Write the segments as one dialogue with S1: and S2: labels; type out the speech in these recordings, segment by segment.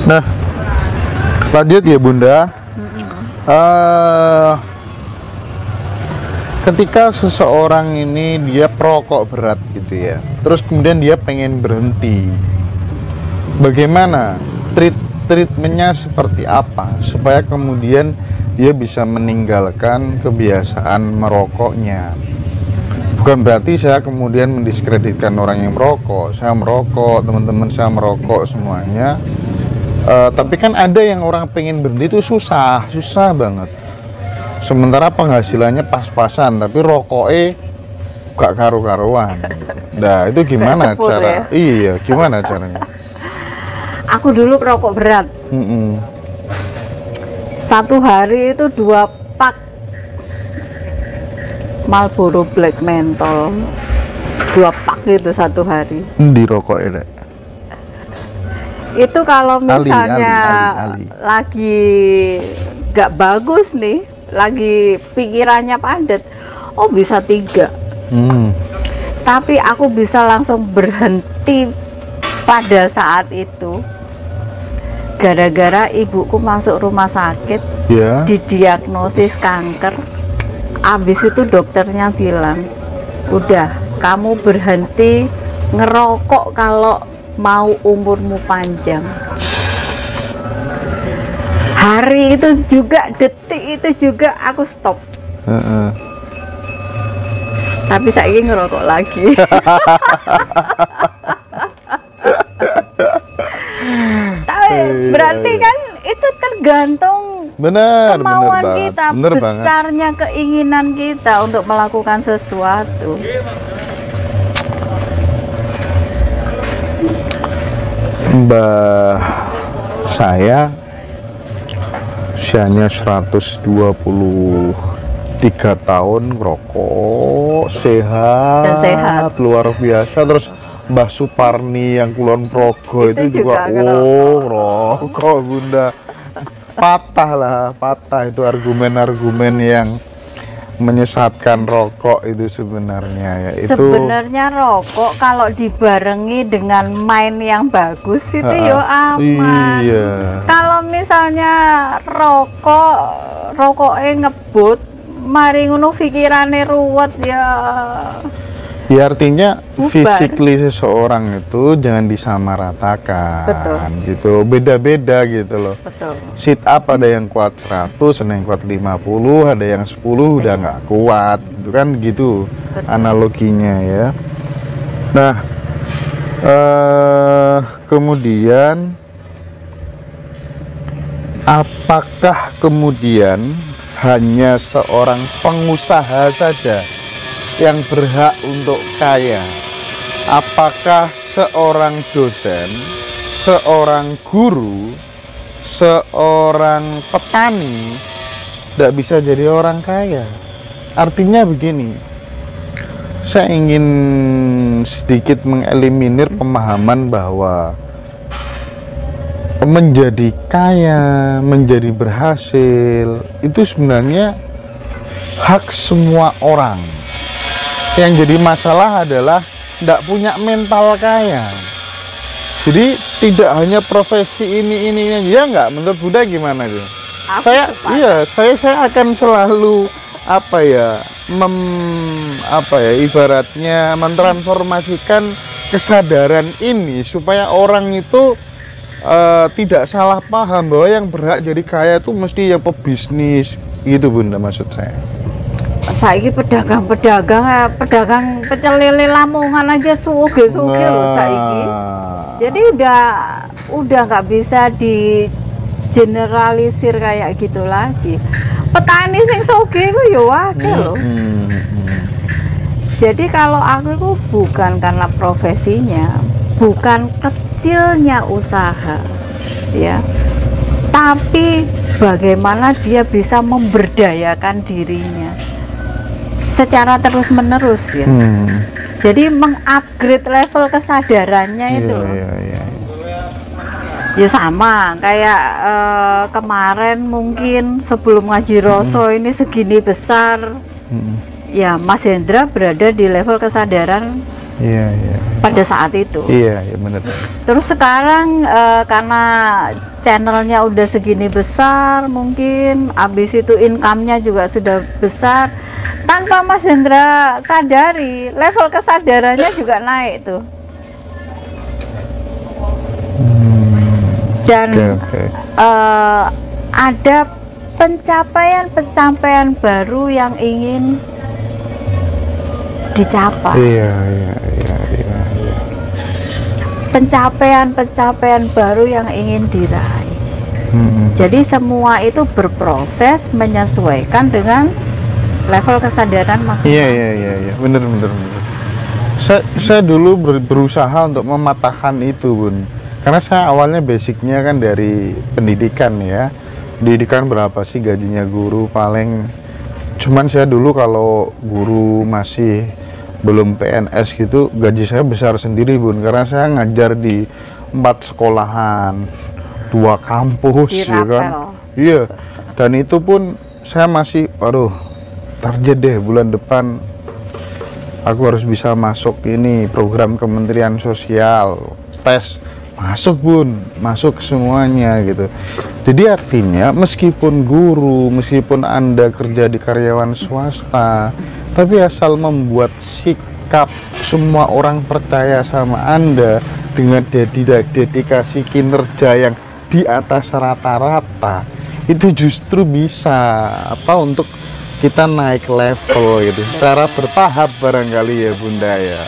S1: Nah, lanjut ya Bunda. Ketika seseorang ini dia perokok berat gitu ya, terus kemudian dia pengen berhenti, bagaimana treatmentnya seperti apa supaya kemudian dia bisa meninggalkan kebiasaan merokoknya? Bukan berarti saya kemudian mendiskreditkan orang yang merokok. Saya merokok, teman-teman saya merokok semuanya. Tapi kan ada yang orang pengen berhenti itu susah banget. Sementara penghasilannya pas-pasan, tapi rokoknya gak karu-karuan. Nah, itu gimana cara? Ya? Iya, gimana caranya?
S2: Aku dulu perokok berat. Satu hari itu 2 pak Marlboro Black Menthol, 2 pak itu satu hari.
S1: Di rokok ya?
S2: Itu kalau misalnya Ali. Lagi gak bagus nih, lagi pikirannya padat, oh bisa 3. Tapi aku bisa langsung berhenti pada saat itu gara-gara ibuku masuk rumah sakit, didiagnosis kanker. Habis itu dokternya bilang, udah kamu berhenti ngerokok kalau mau umurmu panjang. Hari itu juga, detik itu juga aku stop. Tapi saya ingin ngerokok lagi. Tapi berarti kan itu tergantung kemauan kita, besarnya keinginan kita untuk melakukan sesuatu.
S1: Mbak saya usianya 123 tahun, ngerokok, sehat luar biasa. Terus Mbah Suparni yang Kulon Progo itu juga rokok Bunda. Patah itu argumen-argumen yang menyesatkan rokok itu sebenarnya ya.
S2: Sebenarnya rokok kalau dibarengi dengan main yang bagus itu yo aman. Iya. Kalau misalnya rokoknya ngebut, mari ngono pikirane ruwet ya.
S1: Ya artinya physically seseorang itu jangan disamaratakan.
S2: Betul.
S1: Gitu, beda-beda gitu loh.
S2: Betul.
S1: Sit up ada yang kuat 100, ada yang kuat 50, ada yang 10 udah nggak kuat, itu kan gitu. Betul. Analoginya ya. Nah, kemudian apakah kemudian hanya seorang pengusaha saja yang berhak untuk kaya? Apakah seorang dosen, seorang guru, seorang petani tidak bisa jadi orang kaya? Artinya begini, saya ingin sedikit mengeliminir pemahaman bahwa menjadi kaya, menjadi berhasil itu sebenarnya hak semua orang. Yang jadi masalah adalah tidak punya mental kaya. Jadi tidak hanya profesi ini ya nggak, menurut Bunda gimana tuh? Saya akan selalu ibaratnya mentransformasikan kesadaran ini supaya orang itu tidak salah paham bahwa yang berhak jadi kaya itu mesti yang pebisnis gitu Bunda, maksud saya.
S2: Saiki pedagang pecel lele Lamongan aja suge loh saiki. Jadi udah nggak bisa di generalisir kayak gitu lagi. Petani sing suge ku yo akeh loh. Jadi kalau aku itu bukan karena profesinya, bukan kecilnya usaha ya, tapi bagaimana dia bisa memberdayakan dirinya secara terus-menerus ya. Jadi mengupgrade level kesadarannya itu. Ya sama kayak kemarin mungkin sebelum ngaji Roso ini segini besar. Ya Mas Hendra berada di level kesadaran
S1: Iya, iya.
S2: pada saat itu.
S1: Iya, iya benar.
S2: Terus sekarang karena channelnya udah segini besar, mungkin habis itu income-nya juga sudah besar, tanpa Mas Hendra sadari, level kesadarannya juga naik tuh. Dan
S1: Oke.
S2: ada pencapaian baru yang ingin dicapai.
S1: Iya, iya, iya, iya, iya.
S2: Pencapaian baru yang ingin diraih. Jadi semua itu berproses menyesuaikan dengan level kesadaran masing-masing.
S1: Iya, iya, iya, iya. Bener. Saya dulu berusaha untuk mematahkan itu, Bun. Karena saya awalnya basicnya kan dari pendidikan ya. Pendidikan berapa sih gajinya guru? Paling cuman saya dulu kalau guru masih belum PNS gitu, gaji saya besar sendiri, Bun, karena saya ngajar di 4 sekolahan, 2 kampus,
S2: Di
S1: ya kan.
S2: Rapel.
S1: Iya, dan itu pun saya masih, aduh, target deh bulan depan aku harus bisa masuk ini program Kementerian Sosial, tes masuk, Bun, masuk semuanya gitu. Jadi artinya meskipun guru, meskipun Anda kerja di karyawan swasta, tapi asal membuat sikap semua orang percaya sama Anda dengan dedikasi kinerja yang di atas rata-rata, itu justru bisa untuk kita naik level gitu secara bertahap barangkali ya, Bunda ya.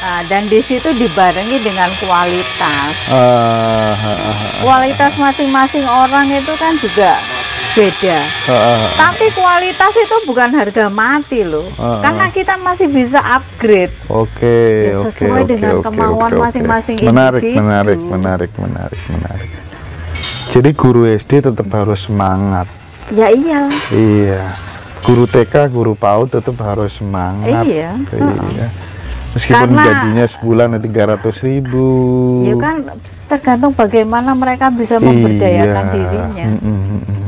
S2: Nah, dan di situ dibarengi dengan kualitas. Kualitas masing-masing orang itu kan juga beda. Tapi kualitas itu bukan harga mati loh. Karena kita masih bisa upgrade.
S1: Oke,
S2: Ya, sesuai dengan kemauan masing-masing
S1: menarik,
S2: individu.
S1: menarik. Jadi guru SD tetap harus semangat.
S2: Ya iyalah.
S1: Iya. Guru TK, guru PAUD tetap harus semangat.
S2: Iya.
S1: Iya. Meskipun
S2: Karena
S1: gajinya sebulan 300.000.
S2: Ya kan tergantung bagaimana mereka bisa memberdayakan
S1: Iya.
S2: dirinya.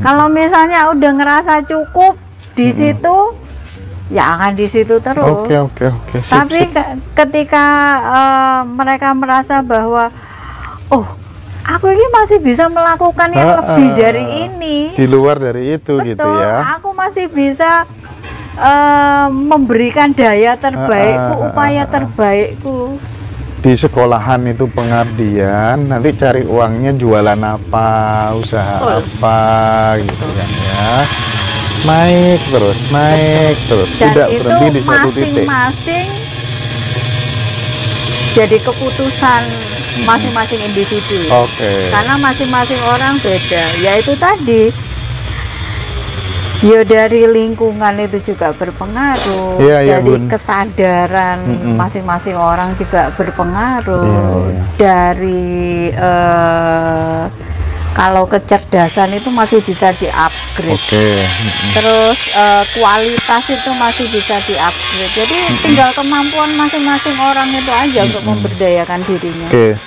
S2: Kalau misalnya udah ngerasa cukup di situ, ya akan di situ terus.
S1: Oke. Sip,
S2: Tapi
S1: sip.
S2: ketika mereka merasa bahwa, oh, aku ini masih bisa melakukan yang lebih dari ini.
S1: Di luar dari itu gitu
S2: Betul,
S1: ya.
S2: aku masih bisa memberikan daya terbaikku, upaya terbaikku.
S1: Di sekolahan itu pengabdian, nanti cari uangnya jualan apa, usaha apa gitu kan ya. Naik terus,
S2: Dan
S1: tidak
S2: itu
S1: berhenti di satu titik.
S2: masing-masing jadi keputusan masing-masing individu.
S1: Oke.
S2: Karena masing-masing orang beda. Yaitu tadi, ya dari lingkungan itu juga berpengaruh,
S1: Iya,
S2: dari
S1: Bun.
S2: kesadaran masing-masing orang juga berpengaruh,
S1: Iya.
S2: dari kalau kecerdasan itu masih bisa di-upgrade.
S1: Oke.
S2: Terus kualitas itu masih bisa di-upgrade. Jadi tinggal kemampuan masing-masing orang itu aja untuk memberdayakan dirinya.
S1: Oke.